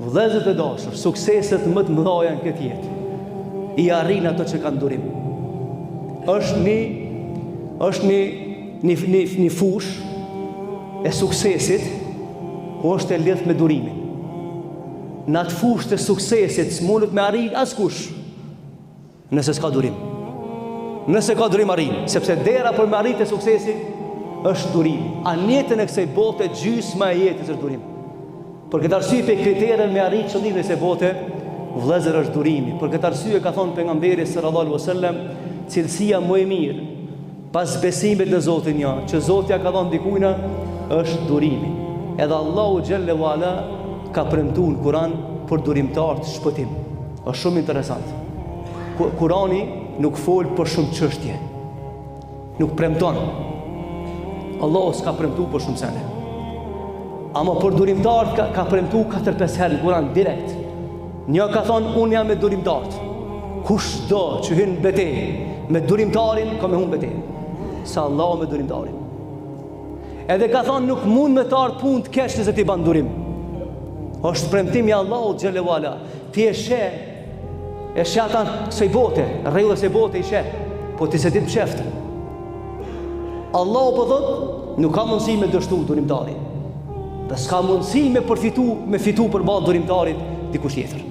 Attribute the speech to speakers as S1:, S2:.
S1: Vëllezër të dashur, sukseset më të mëdha në këtë jetë i arrin ato që kanë durim. Është një fush e suksesit ku është e lidhur me durimin. Në atë fushë të suksesit s'mundet me arrit askush nëse s'ka durim. Nëse ka durim arrin, sepse dera për me arrit e suksesit është durimi. A jetën e kësaj bote gjysma e jetës është durim. Për këtë arsye pe kriteret me arrit qëllimin e kësaj bote, vëllezër, është durimi. Për këtë arsye ka thonë pejgamberi sallallahu alaihi wasallam, cilësia më e mirë pas besimit në Zotin ja, që Zoti ja ka dhënë dikujt, është durimi. Edhe Allahu xhelle wala ka premtuar në Kur'an për durimtarët shpëtim. Është shumë interesant. Kurani nuk fol për shumë çështje. Nuk premton. Allahu s'ka premtuar për shumë sene. Ama për durimtarët ka premtuar 4-5 herë në Kur'an direkt. Një ka thonë, unë jam me durimtarët. Kush do që hyn në betejë me durimtarin, ka me humbë betejën. Sa Allahu me durimtarin. Edhe ka thonë, nuk mund me të ardhë punë të keq nëse ti ban durim. Është premtimi Allahu xhelle wala. Ti e sheh ata kësaj bote, rregulla kësaj bote i sheh, po ti se ti të sheft. Allahu po thotë, nuk ka mundësi me dështu durimtarin. Dhe s'ka mundësi me fitu përballë durimtarit dikush tjetër.